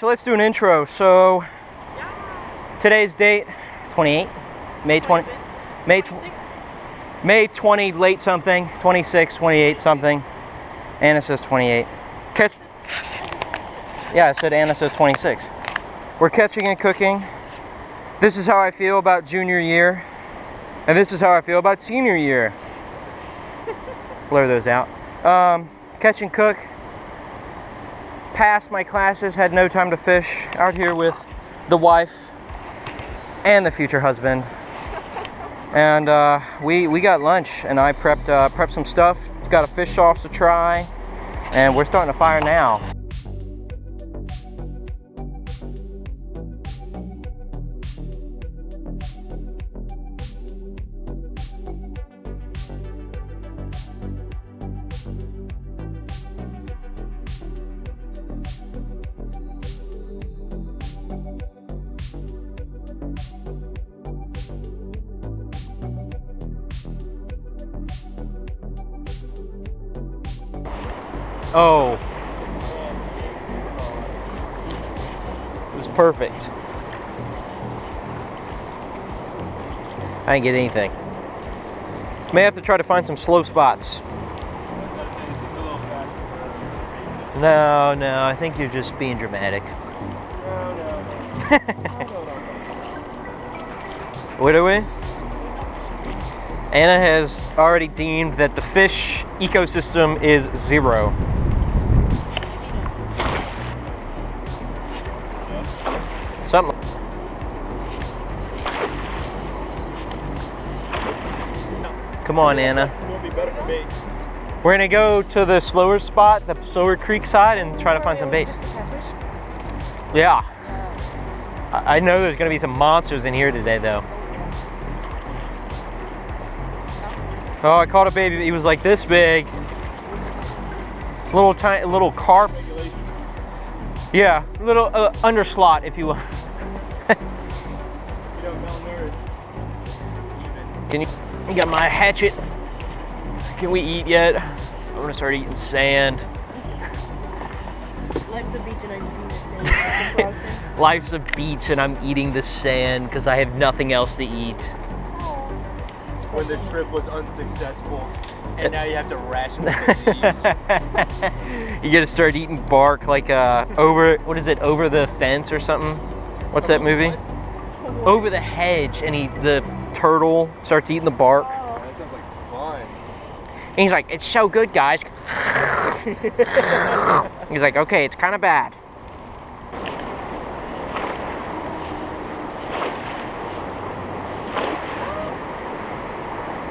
so let's do an intro. So today's date, 28, May 20, May 20 late something, 26, 28 something. Anna says 28. Yeah, I said Anna says 26. We're catching and cooking. This is how I feel about junior year. And this is how I feel about senior year. Blur those out. Catch and cook. Passed my classes, had no time to fish. Out here with the wife and the future husband. And we got lunch, and I prepped some stuff. Got a fish sauce to try, and we're starting a fire now. Oh, it was perfect. I didn't get anything. May have to try to find some slow spots. No, I think you're just being dramatic. No. What are we? Anna has already deemed that the fish ecosystem is 0. Something. Come on, Anna. We're gonna go to the slower spot, the slower creek side, and try to find some bait. Yeah. I know there's gonna be some monsters in here today, though. Oh, I caught a baby. He was like this big. Little tiny, little carp. Yeah, little underslot, if you will. Can you got my hatchet? Can we eat yet? I'm gonna start eating sand. Life's a beach and I'm eating the sand. Life's a beach and I'm eating the sand because I have nothing else to eat. When the trip was unsuccessful, and now you have to ration with the leaves. You gotta start eating bark like over, what is it, Over the Fence or something? What's that movie? What? Over the Hedge, and the turtle starts eating the bark. Oh, that sounds like fun. And he's like, it's so good, guys. He's like, okay, it's kind of bad.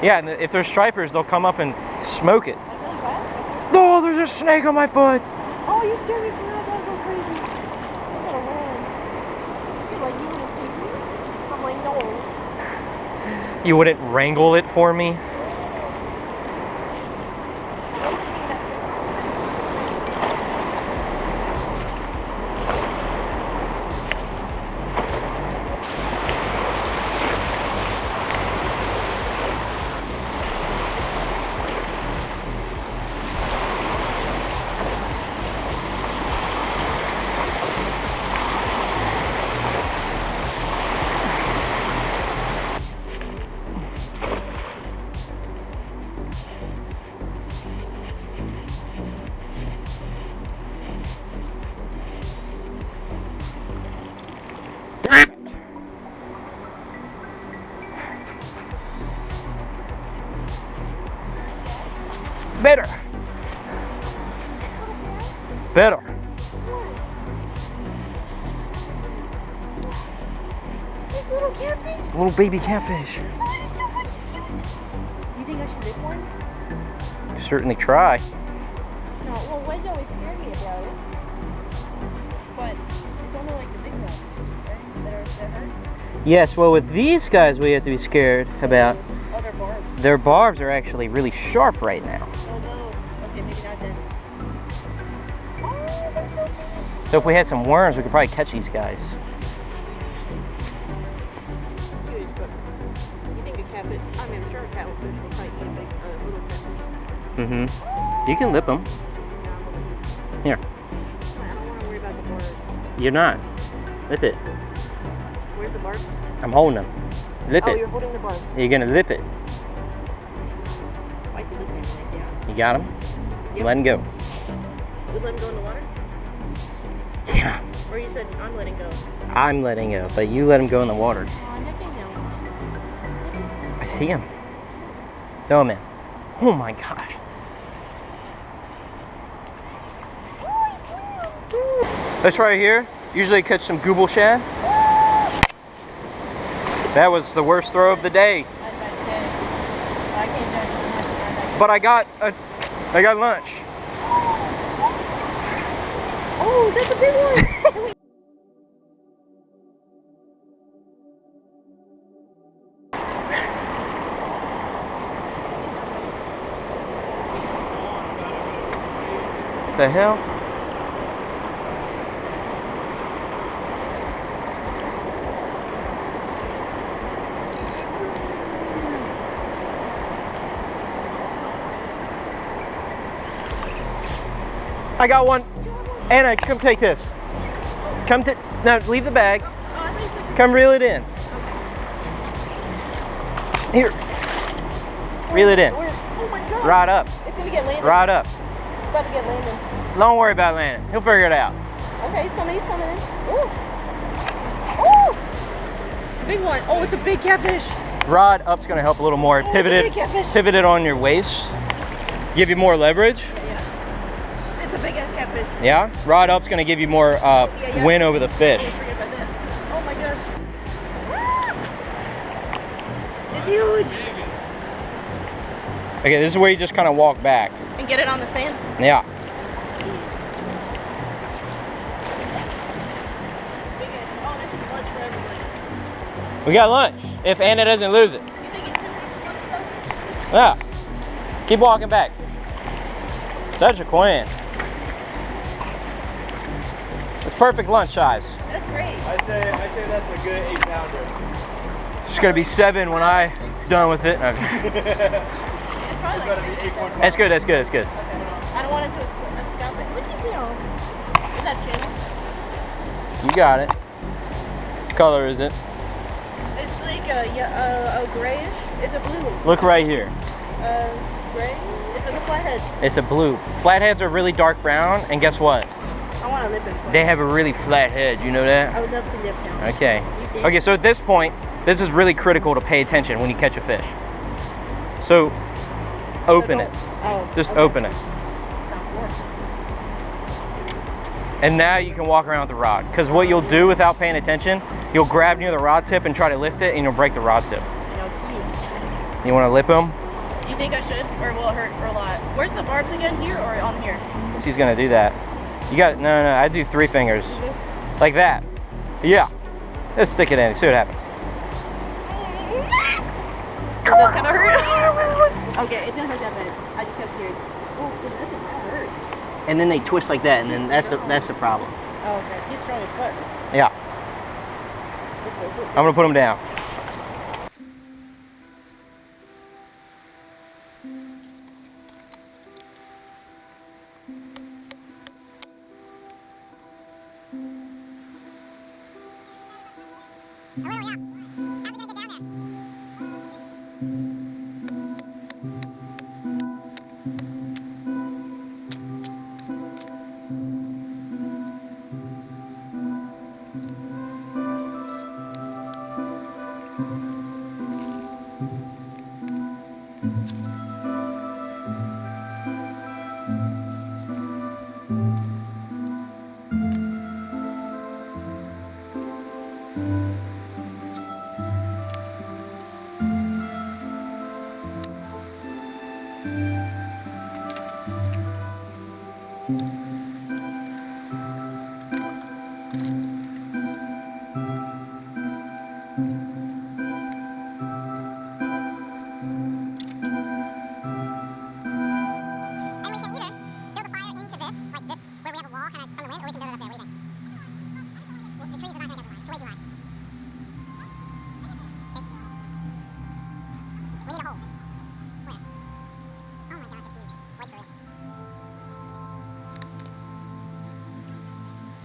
Yeah, and if there's stripers, they'll come up and smoke it. Oh, there's a snake on my foot. Oh, you scared me from that. I go crazy. I gotta run. You're like, you wanna see me? I'm like, no. You wouldn't wrangle it for me? Better. This little catfish? Little baby catfish. Oh, it's so fucking cute. You think I should lick one? Certainly try. No, well, Wedge always scared me about it. But it's only like the big ones, right? That hurt. Yes, well, with these guys, we have to be scared about. Oh, their barbs. Their barbs are actually really sharp right now. Oh, no. Okay, maybe not then. Oh, they're so cute. So if we had some worms, we could probably catch these guys. Cute as fuck. You think a catfish? I mean, I'm sure a catfish will probably eat a big, little catfish. Mm-hmm. You can lip them. Yeah, I'm okay. Here. I don't want to worry about the barbs. You're not. Lip it. Where's the barbs? I'm holding them. Lip Oh, it. you're holding the barbs. You're gonna lip it. I see the thing right there. You got him? Yep. Let him go. You let him go in the water? Yeah. Or you said I'm letting go? I'm letting go, but you let him go in the water. Oh, I'm nicking him. I see him. Throw him in. Oh my gosh. This right here, usually catch some goobel shad. That was the worst throw of the day. But I got lunch. Oh, that's a big one. The hell? I got one. Anna, come take this. Come to, no, leave the bag. Come reel it in. Here. Reel it in. Oh my god. Right up. It's gonna get landed. Right up. It's about to get landed. Don't worry about landing. He'll figure it out. Okay, he's coming in. Ooh. Ooh. It's a big one. Oh, it's a big catfish. Rod up's gonna help a little more. Oh, Pivot it's a big catfish. Pivot it on your waist. Give you more leverage. Yeah. It's a big ass catfish. Yeah? Rod up's gonna give you more win over the fish. Oh, forget about that. Oh my gosh. It's huge. Okay, this is where you just kind of walk back. And get it on the sand? Yeah. Big ass. Oh, this is lunch for everybody. We got lunch, if Anna doesn't lose it. You think it's too Yeah. Keep walking back. Such a queen. It's perfect lunch size. That's great. I say that's a good 8-pounder. It's gonna be 7 when I'm done with it. Okay. It's probably like 6 or 7. That's good, that's good, that's good. Okay. I don't want it to escape it. Look at him. Is that channel? You got it. What color is it? It's like a grayish. It's a blue. Look right here. Gray? It's like a flathead. It's a blue. Flatheads are really dark brown, and guess what? I want to lip him. They have a really flat head, you know I that? would love to lip him. Okay. You think? Okay, so at this point, this is really critical to pay attention when you catch a fish. So, open it. Oh. Just okay. open it. Sounds good. And now you can walk around with the rod. Because what you'll do without paying attention, you'll grab near the rod tip and try to lift it, and you'll break the rod tip. No, You want to lip him? you think I should, or will it hurt a lot? Where's the barbs again? Here or on here? She's gonna do that. You got no. I do 3 fingers, This? like that. Yeah. Just stick it in. See what happens. Is that gonna hurt? Okay, it didn't hurt that bad. I just got scared. Oh, it doesn't hurt. And then they twist like that, and then that's the problem. Oh, okay. He's strong as fuck. Yeah. I'm gonna put him down.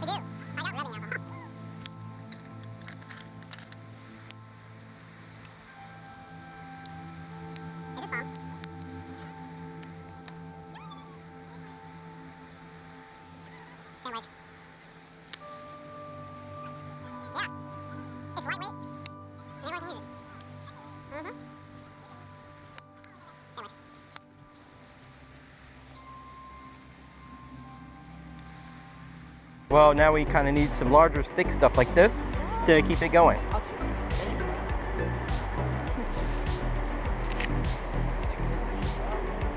We do. I got rubbing alcohol. lightweight, and everyone can use it. Mm-hmm. Well, now we kind of need some larger, thick stuff like this to keep it going.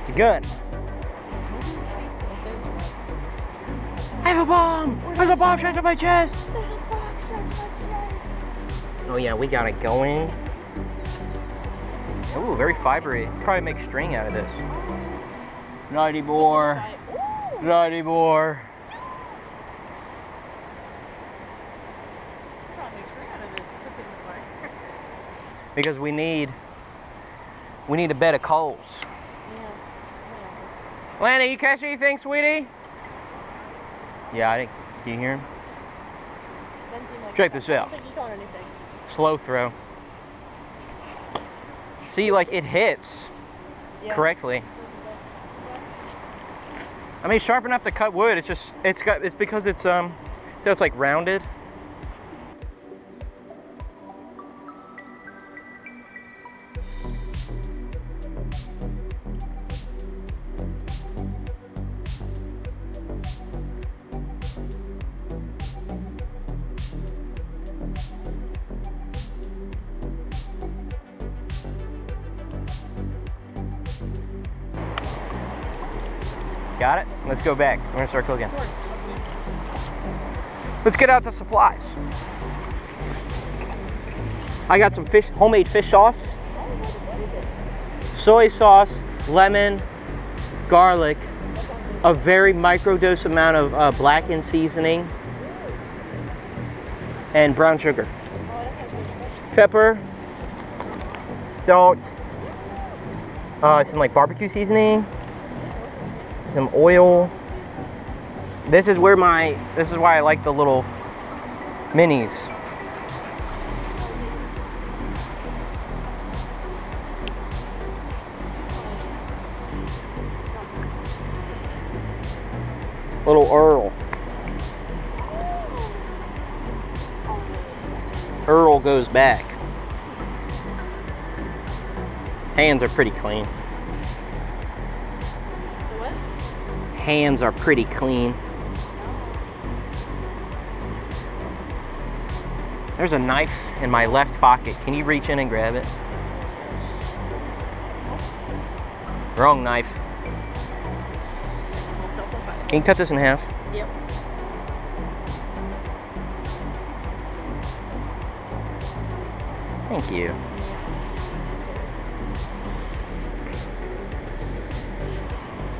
It's a gun. I have a bomb! There's a bomb strapped to my chest! There's a box strapped to my chest. Oh yeah, we got it going. Ooh, very fibery. Probably make string out of this. Not anymore. Not anymore. Because we need a bed of coals. Yeah. Lana, you catch anything, sweetie? Yeah, I didn't. Can you hear him? Doesn't seem like Check it. this I out. don't think he caught anything. Slow throw. See, like it hits Yeah. correctly. I mean, it's sharp enough to cut wood. It's just it's because it's so it's like rounded. Got it? Let's go back. We're gonna start cooking. Let's get out the supplies. I got some homemade fish sauce, soy sauce, lemon, garlic, a very microdose amount of blackened seasoning, and brown sugar. Pepper, salt, some like barbecue seasoning, some oil. This is why I like the little minis. Little Earl. Earl goes back. Hands are pretty clean. What? Hands are pretty clean. There's a knife in my left pocket. Can you reach in and grab it? Wrong knife. Can you cut this in half? Yep. Thank you.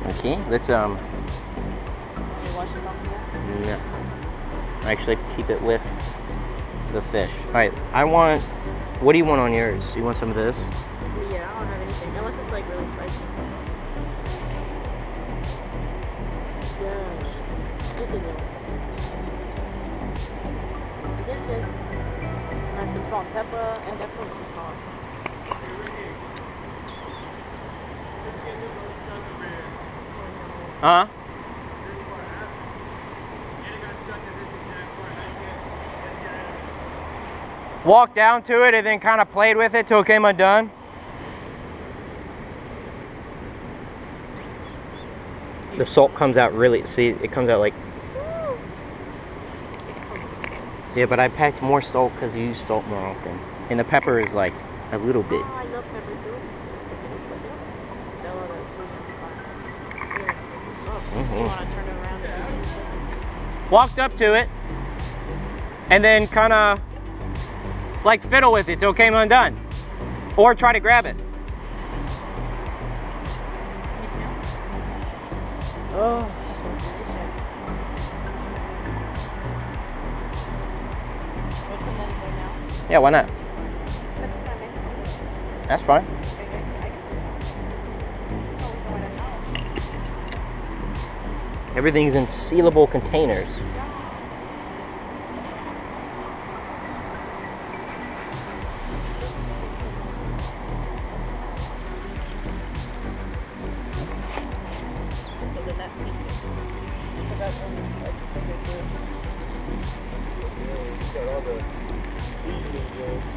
Okay, let's Can you wash this off here? no. Actually keep it with the fish. Alright, what do you want on yours? Do you want some of this? Yeah, I don't have anything. Unless it's like really spicy. Yeah. Just a little. Delicious. And some salt and pepper and definitely some sauce. Huh? Walked down to it and then kind of played with it till it came undone. The salt comes out really, see, it comes out like, yeah, but I packed more salt because you use salt more often. And the pepper is like a little bit. Oh, I love pepper too. You want to turn it around and do some. Walked up to it and then kind of like fiddle with it till it came undone. Or try to grab it. Oh, that smells delicious. We'll put that in there now. Yeah, why not? That's just not nice. That's fine. Everything's in sealable containers.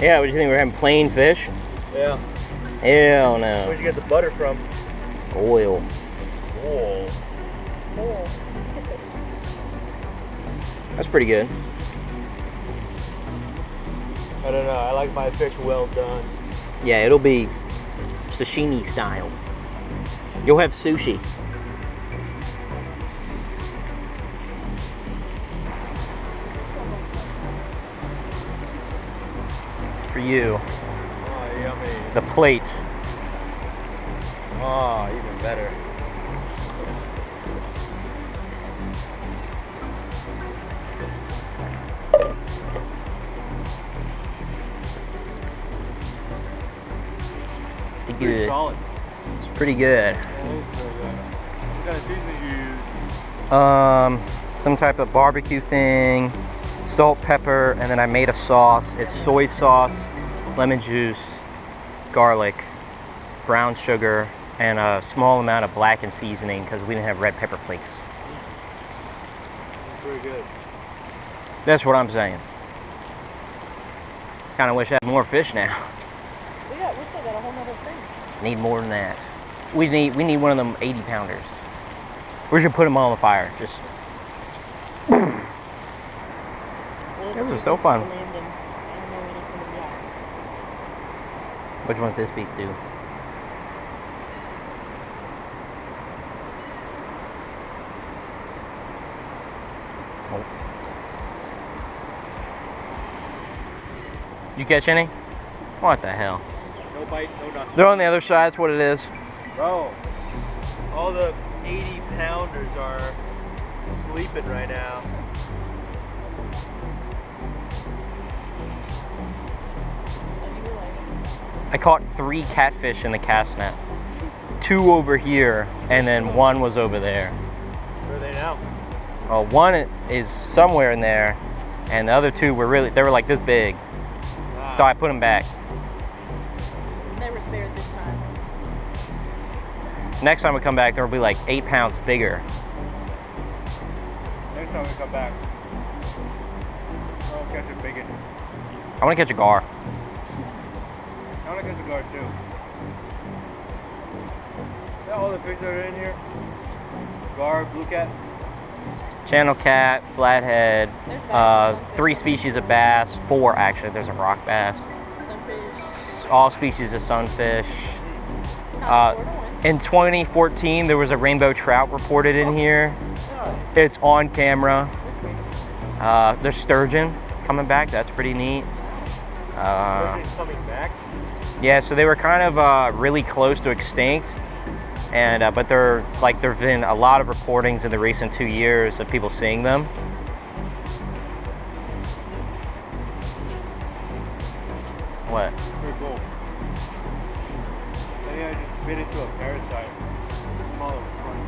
Yeah, what do you think? We're having plain fish? Yeah. Hell no. Where'd you get the butter from? Oil. Oh. That's pretty good. I don't know. I like my fish well done. Yeah, it'll be sashimi style. You'll have sushi. For you, Oh, yummy. the plate. Oh, even better. Pretty Pretty good. solid. It's pretty good. Yeah, it is pretty good. What kind of seasoning you use? Some type of barbecue thing, salt, pepper, and then I made a sauce. It's soy sauce, lemon juice, garlic, brown sugar, and a small amount of blackened seasoning because we didn't have red pepper flakes. Pretty good. That's what I'm saying. Kind of wish I had more fish now. We still got a whole nother thing. Need more than that. We need one of them 80-pounders. We should put them all on the fire. Just. Those are so fun. Which one's this piece do? Oh. You catch any? What the hell? No bite, no nothing. They're on the other side. That's what it is. Bro, all the 80-pounders are sleeping right now. I caught 3 catfish in the cast net. 2 over here, and then 1 was over there. Where are they now? Well, 1 is somewhere in there, and the other 2 were they were like this big. Ah. So I put them back. They were spared this time. Next time we come back, there'll be like 8 pounds bigger. Next time we come back, I'll catch a big one. I want to catch a gar. I want to catch a guard too. Is that all the fish that are in here? Gar, blue cat? Channel cat, flathead, There's bass and 3 sunfish. species of bass, 4 actually. There's a rock bass. Sunfish. All species of sunfish. Not the Florida ones. In 2014, there was a rainbow trout reported in here. Oh, It's on camera. That's crazy. There's sturgeon coming back. That's pretty neat. everything's coming back. Yeah, so they were kind of really close to extinct, and but there've been a lot of reportings in the recent 2 years of people seeing them. What? Pretty cool. I think I just bit into a parasite. Smaller one.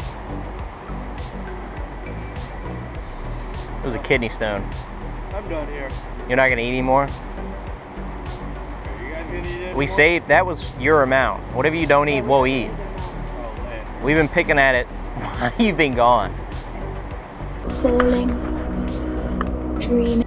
It was a kidney stone. I'm done here. You're not gonna eat anymore? Are you guys gonna eat it? We saved, that was your amount. Whatever you don't eat, we'll eat. Oh man. We've been picking at it while you've been gone. Falling, dreaming.